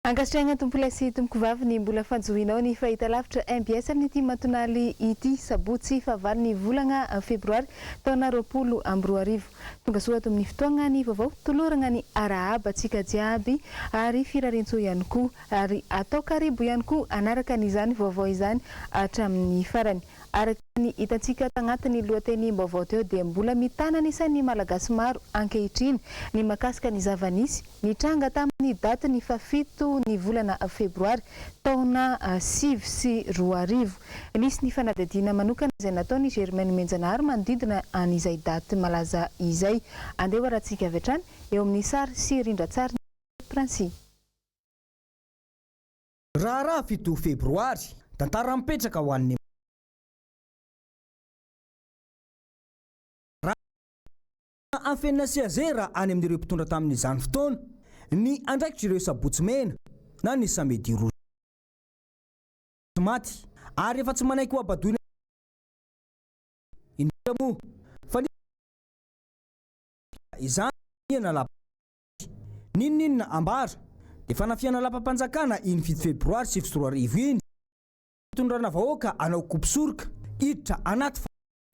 Angastriana tompolay sy tompoko vavy ny mbola fanjohinao ny fahita lavitra MBS amin'ity matonaly ity Sabotsy fahavalo ny volana Febroary taona 2024. Tonga soa ato amin'ny fotoana ny vaovao tolorana ny arahaba antsika jiaby ary firarentso ihany koa ary atao karibo ihany koa anaraka n'izany vaovao izany hatramin'ny farany. Araka ny hitantsika tagnatin'ny lohateny vaovao teo dia mbola mitana isan'ny malagasy maro ankehitriny ny makasika ny zavanisy nitranga tamin'ny daty ny fafito ny volana Febroary taona 2024. Nisy ny fanadihadiana manokana izay nataony Germaine Menjanahary manodidina an'izay daty malaza izay. Andeha hoarantsika avy hatrany eo amin'ny sary sy rindratsary Prancy. Raha 7 Febroary tantara mipetraka ho an'ny afenina sy azera any amin'ireo mpitondra tamin'izany fotoana ny andraikitr'ireo sabotsy mena na ny samedi rouge maty ary efa tsy manaiky ho abadoina indrindra moa fa izany na lapa ninona ambara dia fanafiana lapa-panjakana iny 7 Febroary 2024 iny fitondrana vahoaka anao kopisoroka iditra anaty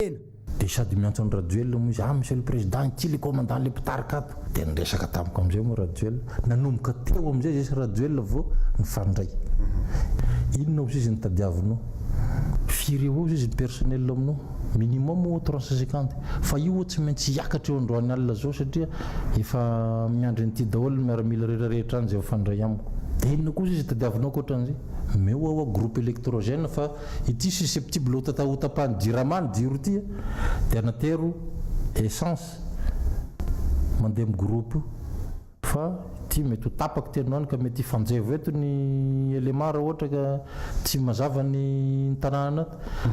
fena. Dia sady miantso ny Rajoel moa izy monsieur le président ty le commandant le pitarika ato dia niresaka tamiko amizay moa Rajoel nanomboka teo amizay zay Rajoel vao nifandray inona moa izy nitadiavinao firy eo izy personnel aminao minimum 350 fa io tsy maintsy hiakatra eo androany alina zao satria efa miandry nyty daholo miaramila rehetrarehetra any zay fandray amiko. Dia inona koa izy tadiavinao koatran'izay meo ao groupe électrogène fa ity susceptible hotapahany jiramany jiro ity dia natero essence mandeha amin'ny groupe fa ity mety ho tapaka tenonany ka mety fanjevo eto ny élément ohatra ka tsy mazava ny tanàna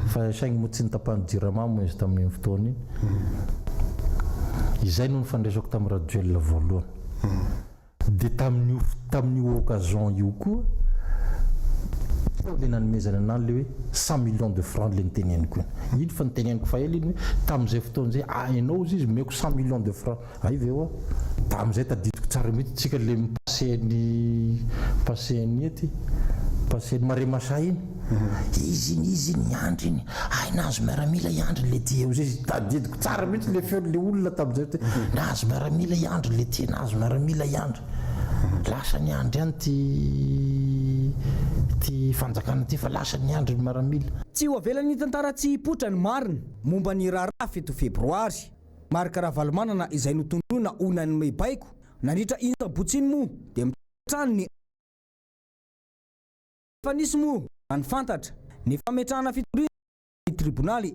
fa saingy moa tsy nitapahany jirama moa izy tamin'ny fotoana iny. Izay no nifandresako tamin'ny Rajoel voalohany. Dia tamin'io occasion io koa le nanomezana anany le hoe 100 millions de francs le niteneniko iny fa niteneniko fa ela iny hoe tamin'izay fotoana zay hainao izy meko 100 millions de francs ay ve oa tamin'izay tadidiko tsara mihitsy tsika le paseny ety paseny mare masa iny izy niandry iny nahazo miaramila iandry le ty eo zay tadidiko tsara mihitsy le feon'le olona tamin'izay te nahazo miaramila iandry le ty nahazo miaramila iandry lasa ny andry any ty fanjakana ty fa lasa ny andry ny miaramila. Tsy ho avelany tantara tsy hipotra ny marina momba ny raharaha 7 Febroary marika raha valomanana izay notondroina onan'ny maibaiko nandritra iny Sabotsy iny moa dia mitrano ny fa nisy moa ny fantatra ny fametrahana fitondrina ny tribonaly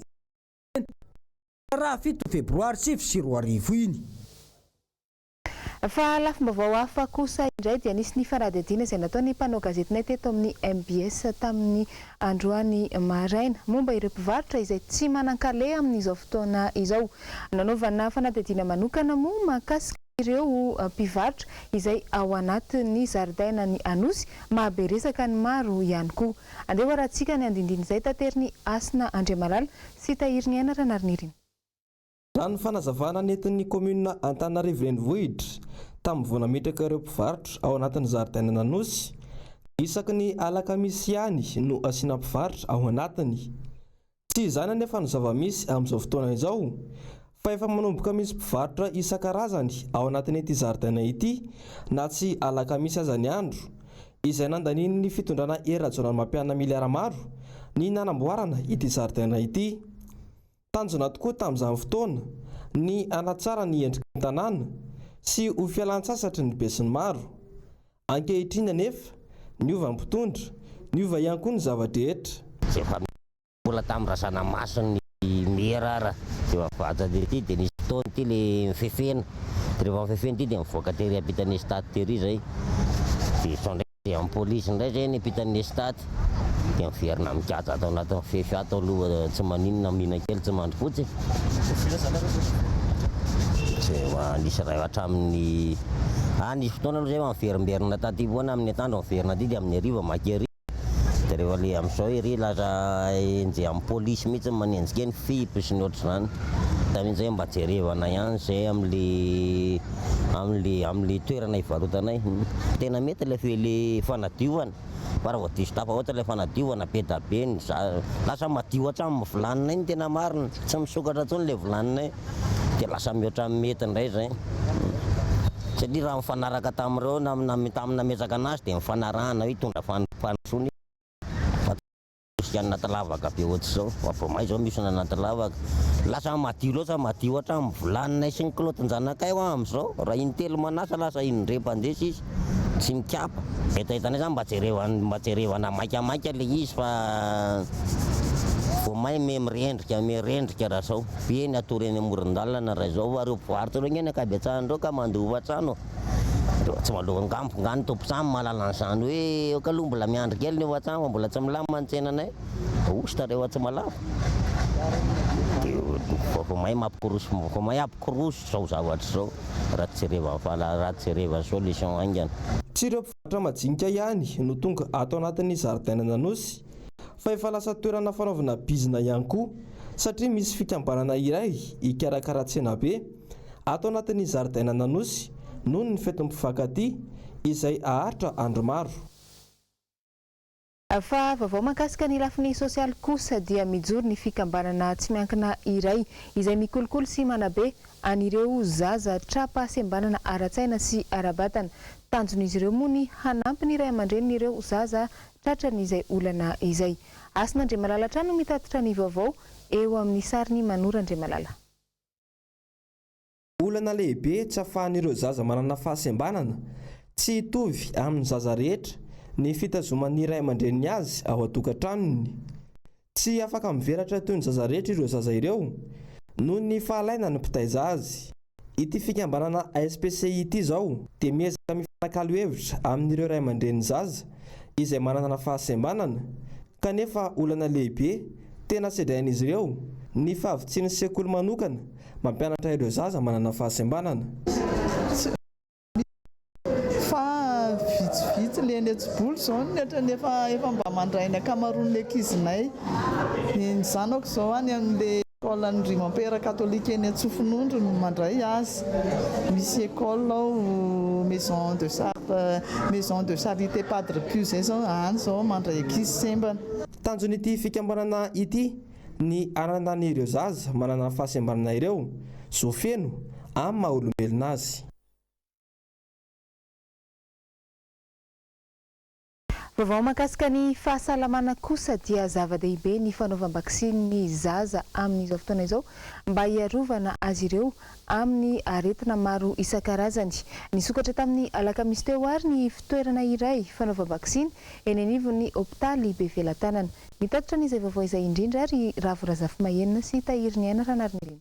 raha 7 Febroary 2024 iny. Fa lafim-baovao hafa kosa indray dia nisy ny fanadihadiana izay nataony mpanao gazetinay teto amin'ny MBS tamin'ny androany maraina momba ireo mpivarotra izay tsy manan-kale amin'izao fotoana izao. Nanaovana fanadihadiana manokana moa mahakasika ireo mpivarotra izay ao anatin'ny zaridaina ny Anosy mahaberesaka ny maro ihany koa. Andeha hoarantsika ny andindiny izay tateriny Asina Andriamalala sy Tahiriny Ainara nariniriny. Raha ny fanazavana nentin'ny commune Antananarivo renivohitra tamin'ny voana metraka ireo mpivarotra ao anatin'ny zaridaina Anosy isaky ny alakamisy ihany no asiana mpivarotra ao anatiny. Tsy izany anefa ny zava-misy amin'izao fotoana izao fa efa manomboka misy mpivarotra isan-karazany ao anatin'ity zaridaina ity na tsy alakamisy aza ny andro izay nandaniny ny fitondrana era-jonany mampianana miliara maro ny nanamboarana ity zaridaina ity. Tanjona tokoa tamin'izany fotoana ny anatsara ny endriky ny tanàna sy ho fialan-tsasatry ny be sy ny maro. Ankehitriny anefa niova ny mpitondra niova ihany koa ny zava-drehetra. Efa mbola tamin'ny rasana maso ny miherara dia vata ity dia nisy fotoana ity le mifefena dia rehefa mifefena ity dia mivoaka tery ampitan'ny state tery zay dia sondraiky amin'ny polisy indray zay ny ampitan'ny state dia miverina mikatsa atao anatin'ny fefy ato aloha tsy maninona mihina kely tsy mandry fotsy zay nisy ray hatramin'ny nisy fotoana aloha zay miverimberina taty foana amin'ny atandro miverina ty dia amin'ny hariva maky hariva dia rehefa le amin'izao ery lasa enjeh amin'ny polisy mihitsy manenjika ny fipo sy ny ohatr'izany da amin'izay mba jerevana ihany zay amin'ny toerana hivarotanay. Tena mety le fanadiovana fa raha vao diso tafa ohatra le fanadiovana be da be ny lasa madio hatramin'ny volanina iny tena marina, tsy misokatra intsony le volanina dia lasa mihoatra mety indray zay. Satria raha mifanaraka tamin'ireo nametaka anazy dia mifanarahana hoe hitondra fanosony sy anaty lavaka be ohatr'izao. Vao zao misy anaty lavaka lasa madio loatra, madio hatramin'ny volanina sy ny kilotin-janakay ho amin'izao. Raha intelo manasa lasa indray mpandeha izy tsy mikapa. Etaetanay zany mba jerevana maikamaika le izy fa vao may mirendrika raha zao be ny atoreny amoron-dalana raha zao fa reo mpivarotra reo ngeny akabetsahany ka mandova trano tsy malova ngany tompo-trano mahalala an'izany hoe ka aloha mbola miandry kely ny eo an-trano fa mbola tsy milama ny tsenanay ositra rehefa tsy malava dia vao may ampikoroso zao zavatra zao raha tsy jerevany solution aingana. Tsy ireo mpivarotra majinika ihany no tonga ato anatin'ny zaridaina nanosy fa efa lasa toerana fanaovana bizina ihany koa satria misy fikambanana iray ikarakara tsena be ato anatin'ny zaridaina nanosy noho ny fetin'ny mpifankatia izay aharitra andro maro. Fa vaovao mahakasika ny lafiny sosialy kosa dia mijoro ny fikambanana tsy miankina iray izay mikolokolo sy manabe an'ireo zaza trapa sembanana ara-tsaina sy ara-batana. Tanjon'izy ireo moa ny hanampy ny ray aman-drenin'ireo zaza tratran'izay olana izay. Asin'Andriamalala trano mitatitra ny vaovao eo amin'ny sariny Manora Andriamalala. Olana lehibe tsy ahafahan'ireo zaza manana fahasembanana tsy hitovy amin'ny zaza rehetra ny fitazoman'ny ray aman-dreniny azy ao an-tokantranony. Tsy afaka miveratra toy ny zaza rehetra ireo zaza ireo noho ny fahalaina ny mpitaiza azy. Ity fikambanana SPCI ity zao dia miezaka mifanakalo hevitra amin'ireo ray aman-dreniny zaza izay manana fahasembanana kanefa olana lehibe tena sedrain'izy ireo ny fahavitsiny sekoly manokana mampianatra ireo zaza manana fahasembanana. Vitsivitsy le etsibolo zao nefa mba mandray ny akamaroan'ny ankizinay. Ny zanako zao any amin'le école ny Rimampera katolika eny Antsofinondro no mandray azy. Misy école ao maison de charité Padre Pius zay zao any zao mandray ankizy sembana. Tanjon'ity fikambanana ity ny ananan'ireo zaza manana fahasembanana ireo zo feno amin'ny maha-olombelona azy. Vaovao mahakasika ny fahasalamana kosa dia zava-dehibe ny fanaovam-baksin'ny zaza amin'izao fotoana izao mba hiarovana azy ireo amin'ny aretina maro isan-karazany. Nisokatra tamin'ny alakamisy teo ary ny fitoerana iray fanaovam-baksiny eny anivon'ny hôpitaly Bevelantanana. Mitatitra n'izay vaovao izay indrindra ary Ravorazafy Mahenina sy Tahiriny Aina Ranariny.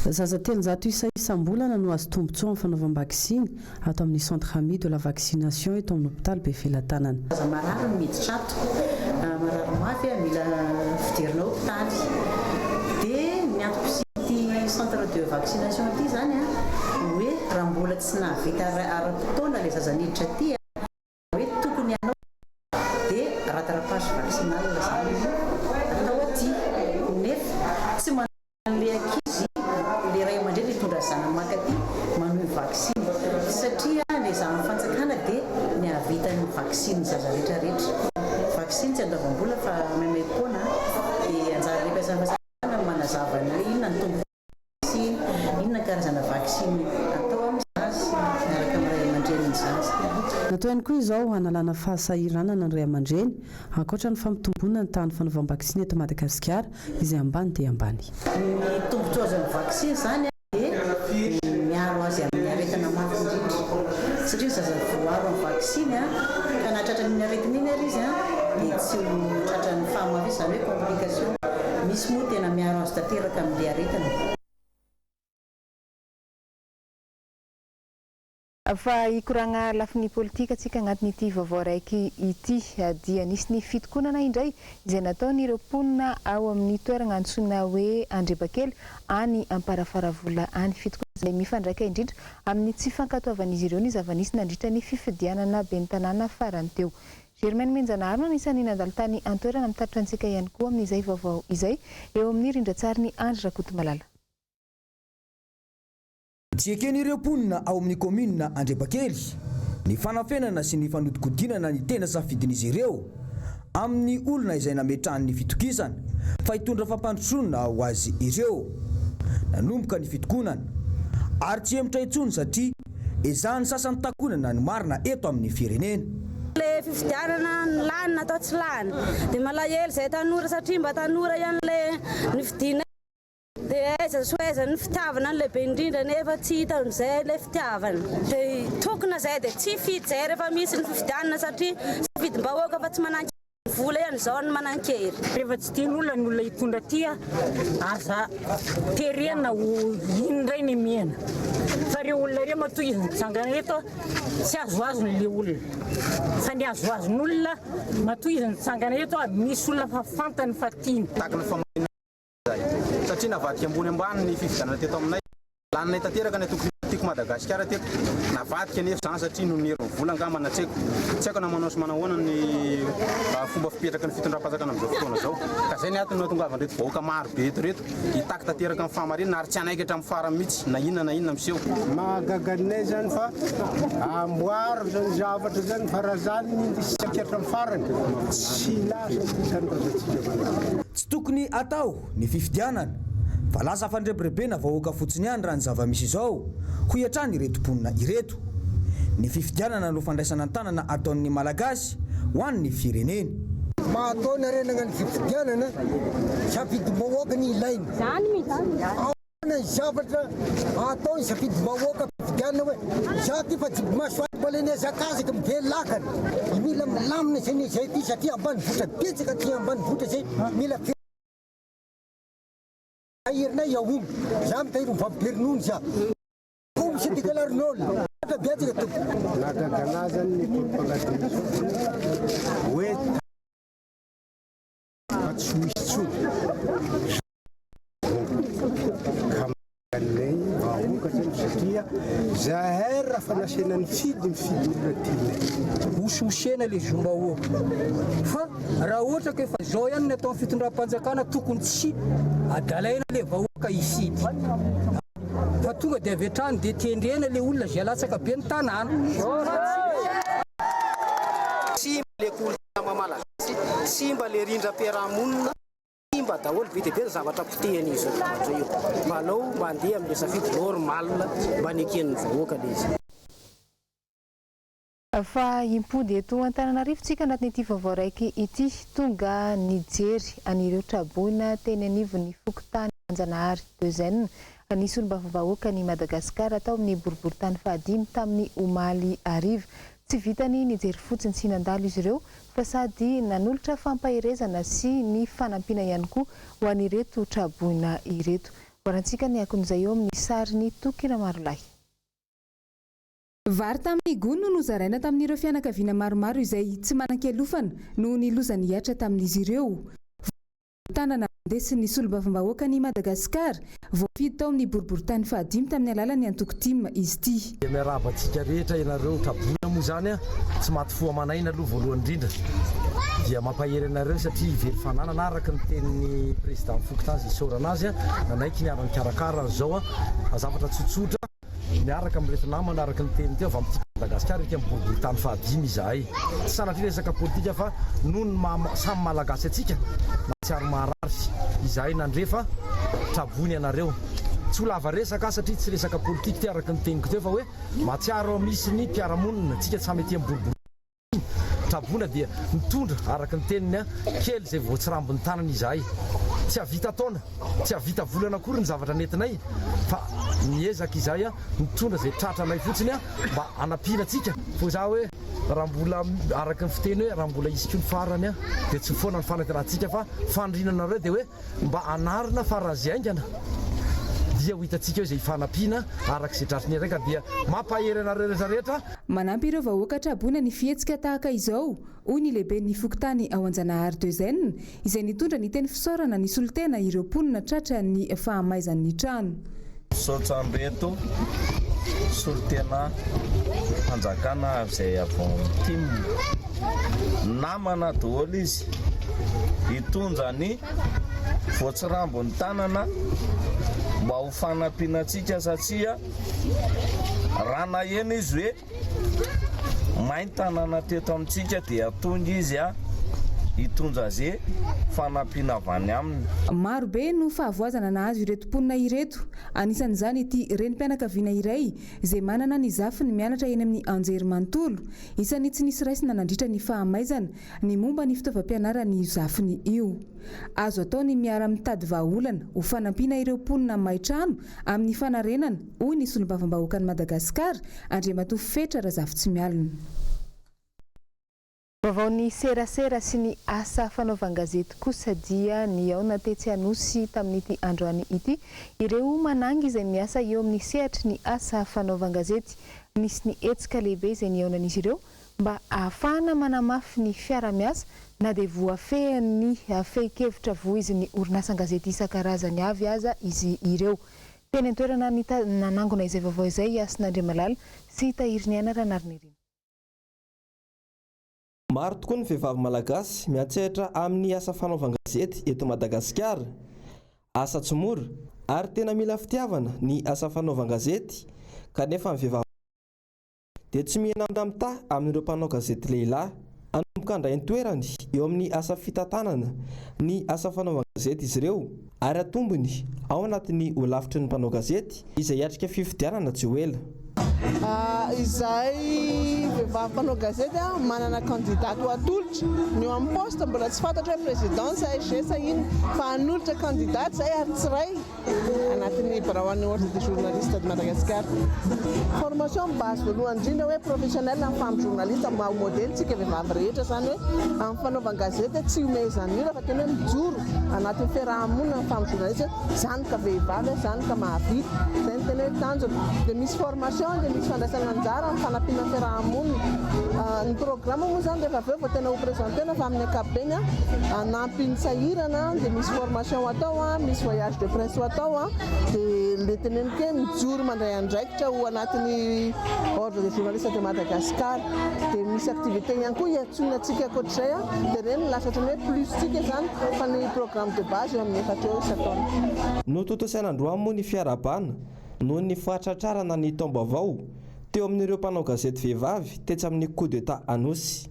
Zaza 300 isa isam-bolana no azo tombotsoa amin'ny fanaovam-bakisiny ato amin'ny centre ami de la vaccination eto amin'ny hôpitaly Bevelantanana. Zaza marary no miditra ato, marary mafy mila fidirina hôpitaly. Dia ny antom-pisity centre de vaccination ity zany hoe raha mbola tsy nahavita ara-potoana ilay zaza niditra aty hoe tokony ianao dia rattrapage vaccinal zany atao aty nefa tsy manan'ilay ankizy le ray aman-dreny hitondra zana makaty manohy vaksiny satria ilay zana fanjakana dia ny hahavitany vaksiny zaza rehetrarehetra. Vaksiny tsy andavam-bola fa maimaim-poana dia anjara lempiasana fanjakana manazava ny hoe inona ny tombo vaksiny, inona karazana vaksiny atao amin'ny zaza miaraka amin'ny ray aman-dreniny zaza. Natao ihany koa izao hanalana fahasahiranana ny ray aman-dreny ankoatra ny fampitomboana ny tany fanaovam-bakisiny eto Madagasikara izay ambany dia ambany. Ny tombotsoa azo amin'ny vaksiny zany dia miaro azy amin'ny aretina mafy indrindra satria zaza voaro amin'ny vaksiny ka nahatratra ny aretina iny ary izy dia tsy ho tratra ny fahamafy izany hoe complication. Misy moa tena miaro azy tanteraka amin'ilay aretina. Fa ikoragna lafiny politika atsika agnatin'ity vaovao raiky ity dia nisy ny fitokonana indray izay nataon'ireo mponina ao amin'ny toerana antsoina hoe Andrebakely any Amparafaravola any fitokonana mifandraika indrindra amin'ny tsy fankatoavan'izy ireo ny zava-nisy nandritra ny fifidianana ben'ny tanàna farany teo. Germaine Menjanarno anisany nandalo tany an-toerana mitaritra antsika ihany koa amin'izay vaovao izay eo amin'ny rindran-tsarin'ny Andry Rakotomalala. Tsy eken'ireo mponina ao amin'ny commune Andrebakely ny fanafenana sy ny fanodikodinana ny tena safidin'izy ireo amin'ny olona izay nametrahany ny fitokisana fa hitondra fampandrosoana ho azy ireo nanomboka ny fitokonana ary tsy emotra intsony satria ezahany sasany takonana ny marina eto amin'ny firenena. Le fifidianana ny lanina atao tsy lany dia malahelo izay tanora satria mba tanora ihany le ny fidina dia aiza ny fitiavana lehibe indrindra nefa tsy hita amin'izay le fitiavana dia tokona izay dia tsy fidy izay rehefa misy ny fifidianana satria safidim-bahoaka fa tsy manankery vola ihany izao ny manankery. Rehefa tsy tian'olona ny olona hitondra tia aza terena ho indray ny miena fa reo olona reo matoa izy mitsangana eto tsy azoazon'le olona fa ny azoazon'olona matoa izy mitsangana eto misy olona fa fantany fa tiany satria navadika ambony ambany ny fifidianana teto aminay lanina tanteraka ny atoko tiako Madagasikara teto navadika nefa zany satria no nero vola angambana tsy haiko na manao sy manahoana ny fomba fipetraka ny fitondram-panjakana amin'izao fotoana zao ka zay ny antony nahatongavan'ireto vahoaka maro be eto reto hitaky tanteraka amin'ny fahamarinana ary tsy anaikitra amin'ny farany mihitsy na inona miseho mahagaganay zany fa amboaro zany zavatra zany fa raha zany indisy sakatra amin'ny farany tsy lasa tsy tokony atao ny fifidianana fa lasa fandrebirebena vahoaka fotsiny ihany raha ny zava-misy izao ho iatrany ireto mponina ireto. Ny fifidianana no fandraisana tanana ataon'ny malagasy ho an'ny fireneny. Mahatona renana ny fifidianana safidim-bahoaka ny ilainy ny zavatra ataony safidim-bahoaka fifidianana hoe za ty fa tsy masoaty baleny azakazaka mivelakany mila milamina zay zay ty satria ambany votra betsaka ty ambany votra zay mila ahirinay iaomby za mitahiry mivampierinony za komby sy dekalarin'olona betsaka to nagaganazany ny propagande hoe fa tsy misy tsony kamanay vahoaka zany satria zahay raha fanasena ny fidy olona tianay ososena le zombahoaka fa raha ohatra ka efa zao ihany ny atao amin'ny fitondram-panjakana tokony tsy adalaina le vahoaka isidy fa tonga dia avy hatrany dia tendrena le olona zay latsaka be ny tanàna simba le kolotsaina malagasy simba le rindram-piarahamonina simba daholo be dia be zavatra potehan'izy io mba alao mba handeha amin'le safidy normal mba neken'ny vahoaka le izy. Fa impody eto Antananarivo tsika anatin'ity vaovao raiky ity tonga nijery anireo traboina teny anivon'ny fokotany Manjanahary Deuxaine nisy olom-bavam-bahoaka ny Madagasikara tao amin'ny boriboritany fahadimy tamin'ny omaly ariva. Tsy vitany nijery fotsiny sy nandalo izy ireo fa sady nanolotra fampahirezana sy ny fanampiana ihany koa ho an'ireto traboina ireto. Voarantsika ny akon'izay eo amin'ny sariny Tokira Marolahy. Vary tamin'ny gony no nozaraina tamin'ireo fianakaviana maromaro izay tsy manan-kelofana no nilozany hiatra tamin'izy ireo. Tanana ndesy ny solom-bavam-bahoaka ny Madagasikara voafidy tao amin'ny boriboritany fahadimy tamin'ny alalan'ny Antokotima izy ity. Miarabantsika rehetra ianareo traboina moa zany tsy maty foamanaina aloha voalohany indrindra dia mampahery anareo satria very fananana araka ny tenin'ny président Fokotany isaorana azy nanaiky niarany karakara zao zavatra tsotsotra miaraka amin'reto namana araka ny teny teo avy amin'ity Madagasikara ity amin'ny boriboritany fahadimy izahay tsy sanatria resaka politika fa noho ny samy malagasy atsika na tsy ary maharary izahay nandrefa traboiny ianareo tsy ho lava resaka satria tsy resaka politika ty araka ny teniko teo fa hoe matsiaro misy ny mpiaramonina tsika tsy samy ety amin'ny boriboritany traboina dia mitondra araka ny teniny kely zay vao tsy rambony tanany izahay tsy havita taona tsy havita volana akory ny zavatra nentinay fa miezaka izahay mitondra zay tratranay fotsiny mba anampiana atsika fo za hoe raha mbola araka ny fiteny hoe raha mbola isika ny farany dia tsy foana ny fanantenantsika fa fandrinanareo dia hoe mba anarina farazy aingana dia ho hitantsika hoe izay fanampiana arak'izay tratriny raika dia mampaherana rehetrarehetra. Manampy ireo vahoaka traboina ny fihetsika tahaka izao, hoy ny lehibe ny fokontany ao Anjanahary Deuxaine, izay nitondra ny teny fisaorana ny solitena ireo mponina tratra ny fahamaizan'ny trano. Sotsambeto solitena hanjakana izay avy namana daholo izy hitondra ny voatsirambony tanana mba ho fanampianantsika satria raha nahena izy hoe mainy tanana teto amintsika dia atonga izy hitondra zay fanampiana avany aminy. Marobe no fahavoazana nahazo ireto mponina ireto. Anisan'izany ity renim-pianakaviana iray izay manana ny zafiny mianatra eny amin'ny anjerimanontolo. Isan'ny tsy nisy raisina nandritra ny fahamaizana ny momba ny fitaovam-pianarany zafiny io. Azo atao ny miara-mitady vahaolana ho fanampiana ireo mponina mai-trano amin'ny fanarenana, hoy ny solombavam-bahoaka ny Madagasikara, Andriamatoa Fetra Razafitsimialina. Vaovao ny serasera sy ny asa fanaovan-gazety kosa dia ny ao natetsy anosy tamin'ity androany ity ireo manangy izay miasa eo amin'ny sehatra ny asa fanaovan-gazety. Nisy ny etsika lehibe izay niaonan'izy ireo mba ahafahana manamafy ny fiara-miasa na dia voafehan'ny fehi-kevitra voiziny orinasan-gazety isan-karazany avy aza izy ireo. Teny an-toerana nanangona izay vaovao izay Asin'Andriamalala sy Tahiriniana Ranariniry. Maro tokoa ny vehivavy malagasy miantsehatra amin'ny asa fanaovan-gazety eto Madagasikara. Asa tsy mora ary tena mila fitiavana ny asa fanaovan-gazety, kanefa ny vehivavy dia tsy mihena ndamita amin'ireo mpanao gazety lehilahy. Anomboka andray ny toerany eo amin'ny asa fitantanana ny asa fanaovan-gazety izy ireo ary atombony ao anatin'ny holavitry ny mpanao gazety izay hiatrika fifidianana tsy ho ela. Izay vehivavy mpanao gazety manana kandidato atolotra ny eo amin'ny poste mbola tsy fantatra hoe présidence sa ino fa hanolotra kandidaty zay ary tsiray anatin'ny barahoan'ny ordre des journalistes de Madagascar. Formation base voalohany indrindra hoe professionnel amin'ny femme journaliste maha modèle tsika vehivavy rehetra zany hoe amin'ny fanaovan-gazety tsy homey izany io fa tena hoe mijoro anatin'ny fiarahamonina amin'ny femme journaliste zany ka vehivavy zany ka mahavita zay ny tena hoe tanjona. Dia misy formation dia misy fandraisana anjara amin'ny fanampiana fiarahamonina. Ny programme moa zany rehefa avy eo vao tena ho présentena fa amin'ny ankapobeny hanampy ny sahirana dia misy formation atao, misy voyage de presse atao dia le teneniko hoe mijoro mandray andraikitra ho anatin'ny ordre des journalistes de Madagascar. Dia misy activité ihany koa hiantsonana antsika ankoatr'izay dia ireny lasatra hoe plus tsika zany fa ny programme de base eo amin'ny efatra eo isan-taona. Notontosaina androany moa ny fiarabana noho ny fahatratrarana ny taom-baovao teo amin'ireo mpanao gazety vehivavy tetsy amin'ny coup d'état anosy.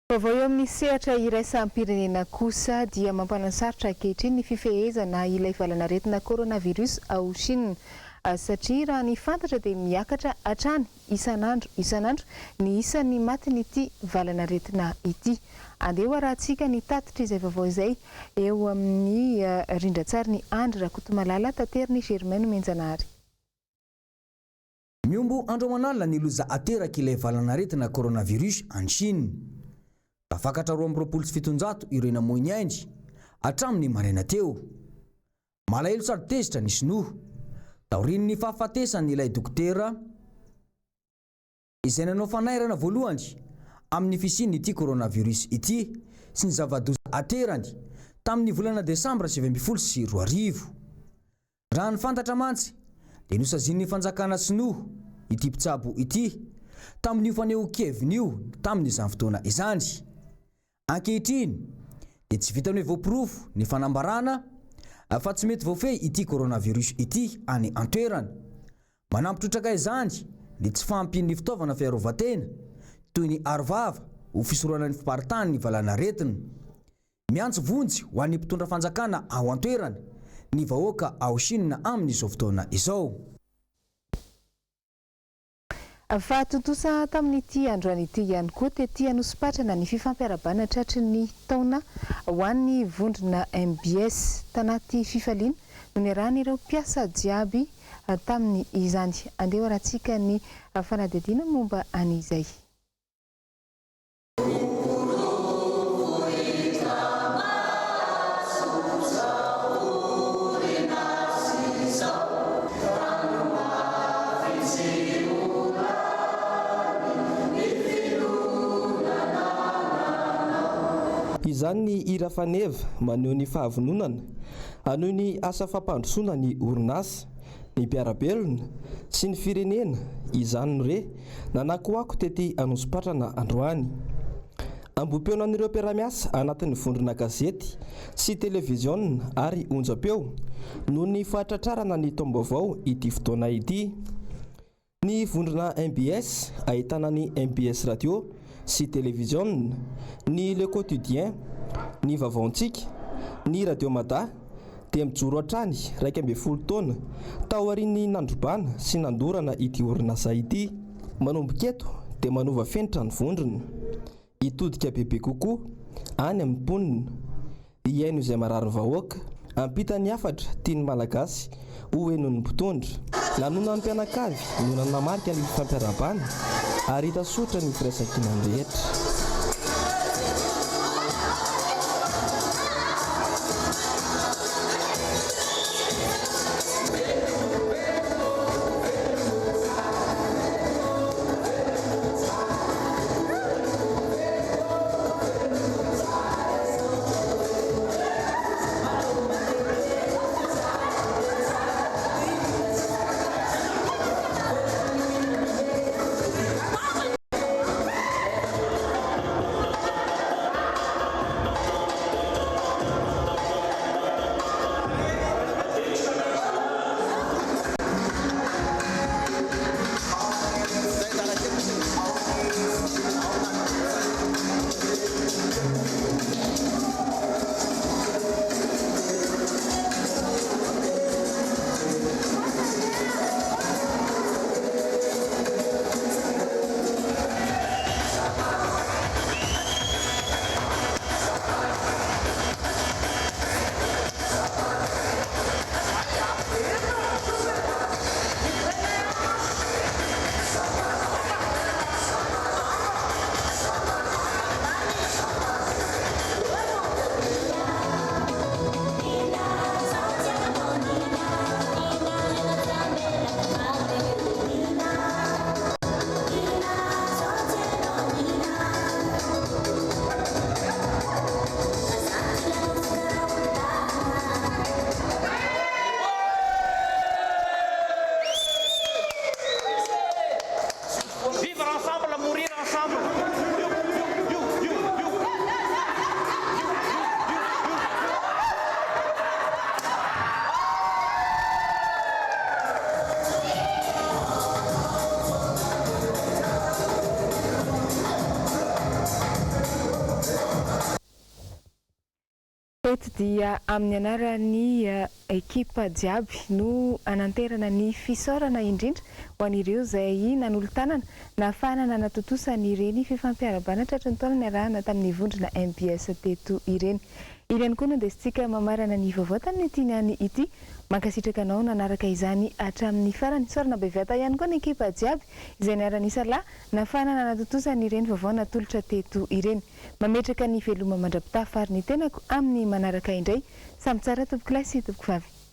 Vaovao eo amin'ny sehatra iraisam-pirenena kosa dia mampalansaritra ankehitriny ny fifehezana ilay valanaretina coronavirus ao Chine satria raha ny fantatra dia miakatra hatrany isan'andro ny isan'ny matin'ity valanaretina ity. Andeha arahantsika ny tatitra izay vaovao izay eo amin'ny rindrantsary ny Andry Rakotomalala tanteriny Germaine Menjanary. Miombo andro aman'alina ny loza ateraka ilay valanaretina coronavirus any Chine. Tafakatra 27 ireo namoiny aindry hatramin'ny maraina teo. Malahelo sady tezitra ny sinoa taoriny ny fahafatesany ilay dokotera izay nanao fanairana voalohany amin'ny fisiany ity coronavirus ity sy ny zava-doza aterany tamin'ny volana Desambra 2020. Raha ny fantatra mantsy dia nosazian'ny fanjakana sinoa ity mpitsabo ity tamin'io faneo Kiev-nio tamin'izany fotoana izany. Ankehitriny dia tsy vitany hoe voapirofo ny fanambarana fa tsy mety voafehy ity coronavirus ity any an-toerana. Manampitrotraka izany dia tsy fampian'ny fitaovana fiarovan-tena toy ny arovava ho fisorana ny fiparitany ny valanaretina. Miantso vonjy ho an'ny mpitondra fanjakana ao an-toerana ny vahoaka ao Chine amin'izao fotoana izao. Fa totosa tamin'ity androany ity ihany koa tetỳ Anosipatrana ny fifampiarabana tratry ny taona ho an'ny vondrona MBS tanaty fifaliana no niarahan'ireo mpiasa jiaby tamin'ny izany. Andeha rahantsika ny fanadihadiana momba an'izay. Izany ny hira faneva maneho ny fahavononana anoho ny asa fampandrosoana ny orinasa, ny mpiarabelona sy ny firenena. Izany no re nanakoako tety Anosipatrana androany. Ambom-peonan'ireo mpiara-miasa anatin'ny vondrona gazety sy televiziona ary onjam-peo noho ny fahatratrarana ny taom-baovao ity fotoana ity. Ny vondrona MBS ahitana ny MBS radio sy televiziona, ny Le Quotidien, ny Vaovao Ntsika, ny Radio Mada dia mijoro hatrany 12 taona tao aorian'ny nandrobana sy nandorana ity orinasa ity. Manomboka eto dia manova fenitra ny vondrona, hitodika bebe kokoa any amin'ny mponina, hiaino izay marary vahoaka, ampita ny afatra tiany malagasy ho henon'ny mpitondra. Lanona ny mpianakavy no nanamarika ny fampiarabana ary hita sotra ny firaisan-kinany rehetra. Dia amin'ny anaran'ny ekipa jiaby no ananterana ny fisaorana indrindra ho an'ireo izay nanolo-tanana nahafahana nanatontosan' ireny fifampiarabana tratry ny taona niarahana tamin'ny vondrona MBS teto ireny. Ireny koa no ndesintsika mamarana ny vaovao tamin'ny tiany ity. Mankasitraka anao nanaraka izany hatramin'ny farany. Sorana beviata ihany koa ny ekipa jiaby izay niara-nisa lahy nahafahana nanatontosan' ireny vaovao natolotra teto ireny. Mametraka ny veloma mandrapitafa ary ny tenako amin'ny manaraka indray. Samy tsara tompoko lasy tompoko vavy.